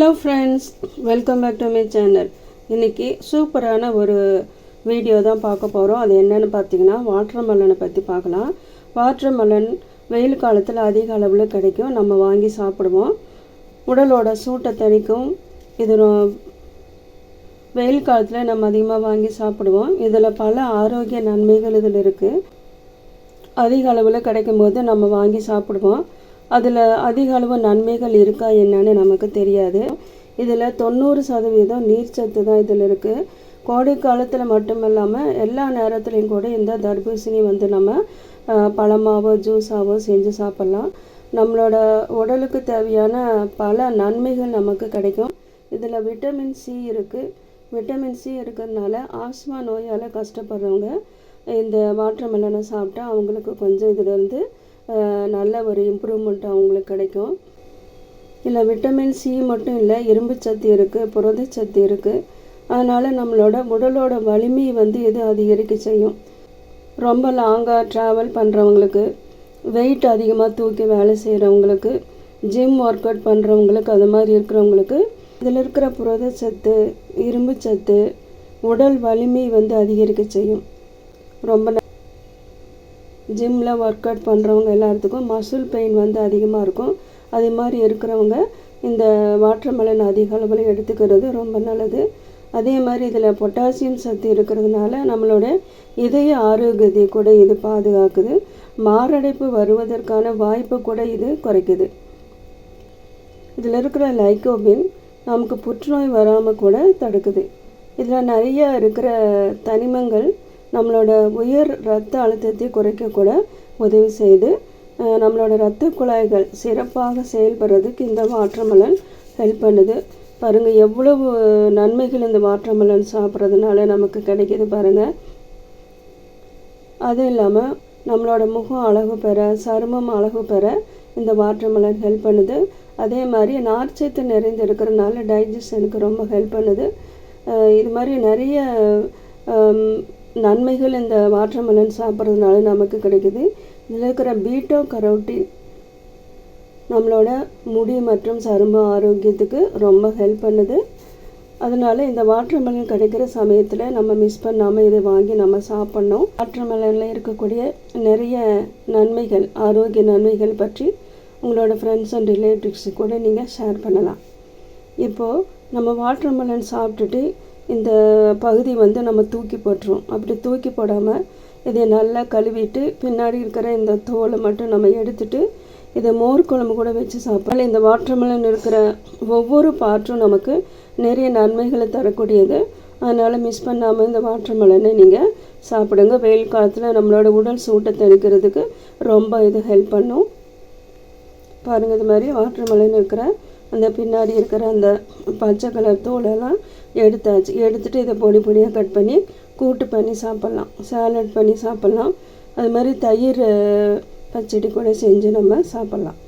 Hello friends, welcome back to my channel. இன்றைக்கி சூப்பரான ஒரு வீடியோ தான் பார்க்க போகிறோம். அது என்னென்னு பார்த்தீங்கன்னா, வாட்டர் மெலனை பற்றி பார்க்கலாம். வாட்டர் மெலன் வெயில் காலத்தில் அதிக அளவில் கிடைக்கும். நம்ம வாங்கி சாப்பிடுவோம். உடலோட சூட்டை தணிக்கும். இது வெயில் காலத்தில் நம்ம அதிகமாக வாங்கி சாப்பிடுவோம். இதில் பல ஆரோக்கிய நன்மைகள் இதில் இருக்குது. அதிக அளவில் கிடைக்கும்போது நம்ம வாங்கி சாப்பிடுவோம். அதில் அதிக அளவு நன்மைகள் இருக்கா என்னன்னு நமக்கு தெரியாது. இதில் 90% நீர்ச்சத்து தான் இதில் இருக்குது. கோடை காலத்தில் மட்டும் இல்லாமல் எல்லா நேரத்துலையும் கூட இந்த தர்பூசணி நம்ம பழமாவோ ஜூஸாவோ செஞ்சு சாப்பிட்லாம். நம்மளோட உடலுக்கு தேவையான பல நன்மைகள் நமக்கு கிடைக்கும். இதில் விட்டமின் சி இருக்குது. விட்டமின் சி இருக்கிறதுனால ஆஸ்மா நோயால் கஷ்டப்படுறவங்க இந்த வாட்டர் மெலனை சாப்பிட்டா அவங்களுக்கு கொஞ்சம் இதிலேருந்து நல்ல ஒரு இம்ப்ரூவ்மெண்ட் அவங்களுக்கு கிடைக்கும். இல்லை விட்டமின் சி மட்டும் இல்லை, இரும்பு சத்து இருக்குது, புரதச்சத்து இருக்குது. அதனால் நம்மளோட உடலோட வலிமையை இது அதிகரிக்க செய்யும். ரொம்ப லாங்காக ட்ராவல் பண்ணுறவங்களுக்கு, வெயிட் அதிகமாக தூக்கி வேலை செய்கிறவங்களுக்கு, ஜிம் ஒர்க் அவுட் பண்ணுறவங்களுக்கு, அது மாதிரி இருக்கிறவங்களுக்கு இதில் இருக்கிற புரதச்சத்து, இரும்பு சத்து உடல் வலிமை அதிகரிக்க செய்யும். ரொம்ப ஜிம்மில் ஒர்க் அவுட் பண்ணுறவங்க எல்லாத்துக்கும் மசில் பெயின் அதிகமாக இருக்கும். அதே மாதிரி இருக்கிறவங்க இந்த வாட்டர் மெலன் அதிக அளவில் எடுத்துக்கிறது ரொம்ப நல்லது. அதே மாதிரி இதில் பொட்டாசியம் சத்து இருக்கிறதுனால நம்மளோட இதய ஆரோக்கியத்தை கூட இது பாதுகாக்குது. மாரடைப்பு வருவதற்கான வாய்ப்பை கூட இது குறைக்குது. இதில் இருக்கிற லைக்கோபின் நமக்கு புற்றுநோய் வராமல் கூட தடுக்குது. இதில் நிறைய இருக்கிற தனிமங்கள் நம்மளோட உயர் இரத்த அழுத்தத்தை குறைக்க கூட உதவி செய்து நம்மளோட இரத்த குழாய்கள் சிறப்பாக செயல்படுறதுக்கு இந்த வாட்டர் மெலன் ஹெல்ப் பண்ணுது. பாருங்கள் எவ்வளவு நன்மைகள் இந்த வாட்டர் மெலன் சாப்பிட்றதுனால நமக்கு கிடைக்கிது பாருங்கள். அதுவும் இல்லாமல் நம்மளோட முகம் அழகு பெற, சருமம் அழகு பெற இந்த வாட்டர் மெலன் ஹெல்ப் பண்ணுது. அதே மாதிரி நார்ச்சத்து நிறைந்து இருக்கிறதுனால டைஜஷனுக்கு ரொம்ப ஹெல்ப் பண்ணுது. இது மாதிரி நிறைய நன்மைகள் இந்த வாட்டர் மெலன் சாப்பிட்றதுனால நமக்கு கிடைக்குது. இதில் இருக்கிற பீட்டோ கரோட்டின் நம்மளோட முடி மற்றும் சரும ஆரோக்கியத்துக்கு ரொம்ப ஹெல்ப் பண்ணுது. அதனால் இந்த வாட்டர் மெலன் கிடைக்கிற சமயத்தில் நம்ம மிஸ் பண்ணாமல் இதை வாங்கி நம்ம சாப்பிட்ணும். வாட்டர் மெலனில் இருக்கக்கூடிய நிறைய நன்மைகள், ஆரோக்கிய நன்மைகள் பற்றி உங்களோட ஃப்ரெண்ட்ஸ் அண்ட் ரிலேட்டிவ்ஸு கூட நீங்கள் ஷேர் பண்ணலாம். இப்போது நம்ம வாட்டர் மெலன் சாப்பிட்டுட்டு இந்த பகுதி நம்ம தூக்கி போட்டுருவோம். அப்படி தூக்கி போடாமல் இதை நல்லா கழுவிட்டு பின்னாடி இருக்கிற இந்த தோலை மட்டும் நம்ம எடுத்துட்டு இதை மோர் குழம்பு கூட வச்சு சாப்பிடலாம். இந்த வாட்டர் மெலன் இருக்கிற ஒவ்வொரு பார்ட்டும் நமக்கு நிறைய நன்மைகளை தரக்கூடியது. அதனால் மிஸ் பண்ணாமல் இந்த வாட்டர் மெலனை நீங்கள் சாப்பிடுங்க. வெயில் காலத்தில் நம்மளோட உடல் சூட்டை தணிக்கிறதுக்கு ரொம்ப இது ஹெல்ப் பண்ணும். பாருங்கள், இது மாதிரி வாட்டர் மெலன் இருக்கிற அந்த பின்னாடி இருக்கிற அந்த பச்சை கலர் தோலெல்லாம் எடுத்தாச்சு. எடுத்துகிட்டு இதை பொடி பொடியாக கட் பண்ணி கூட்டு பண்ணி சாப்பிட்லாம், சாலட் பண்ணி சாப்பிட்லாம். அது மாதிரி தயிர் பச்சடி கூட செஞ்சு நம்ம சாப்பிட்லாம்.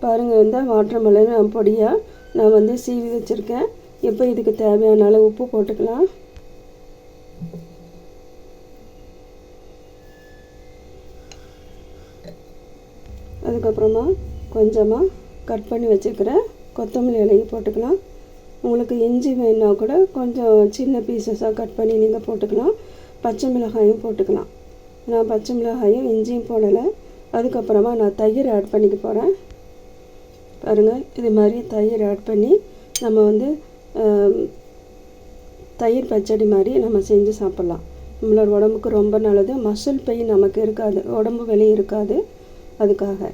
பாருங்கள், இந்த வாட்டர் மெலன் பொடியாக நான் சீவி வச்சுருக்கேன். இப்போ இதுக்கு தேவையான அளவு உப்பு போட்டுக்கலாம். அதுக்கப்புறமா கொஞ்சமாக கட் பண்ணி வச்சுக்கிற கொத்தமல்லி இலையை போட்டுக்கலாம். உங்களுக்கு இஞ்சி வேணுன்னா கூட கொஞ்சம் சின்ன பீசஸாக கட் பண்ணி நீங்கள் போட்டுக்கலாம். பச்சை மிளகாயும் போட்டுக்கலாம். நான் பச்சை மிளகாயும் இஞ்சியும் போடலை. அதுக்கப்புறமா நான் தயிர் ஆட் பண்ணிக்க போகிறேன். பாருங்கள், இது மாதிரி தயிர் ஆட் பண்ணி நம்ம தயிர் பச்சடி மாதிரி நம்ம செஞ்சு சாப்பிட்லாம். நம்மளோட உடம்புக்கு ரொம்ப நல்லது. மசில் பெயின் நமக்கு இருக்காது, உடம்பு வலி இருக்காது. அதுக்காக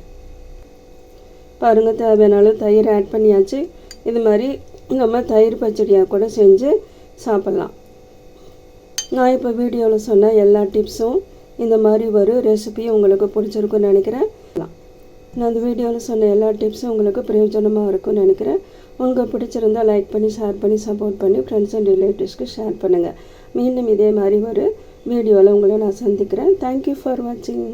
பாருங்கள், தேவையான அளவு தயிர் ஆட் பண்ணியாச்சு. இது மாதிரி நம்ம தயிர் பச்சடியாக கூட செஞ்சு சாப்பிட்லாம். நான் இப்போ வீடியோவில் சொன்ன எல்லா டிப்ஸும் இந்த மாதிரி ஒரு ரெசிபியும் உங்களுக்கு பிடிச்சிருக்குன்னு நினைக்கிறேன். நான் அந்த வீடியோவில் சொன்ன எல்லா டிப்ஸும் உங்களுக்கு பிரயோஜனமாக இருக்கும்னு நினைக்கிறேன். உங்களுக்கு பிடிச்சிருந்தால் லைக் பண்ணி, ஷேர் பண்ணி, சப்போர்ட் பண்ணி ஃப்ரெண்ட்ஸ் அண்ட் ரிலேட்டிவ்ஸ்க்கு ஷேர் பண்ணுங்கள். மீண்டும் இதே மாதிரி ஒரு வீடியோவில் உங்களை நான் சந்திக்கிறேன். தேங்க்யூ ஃபார் வாட்சிங்.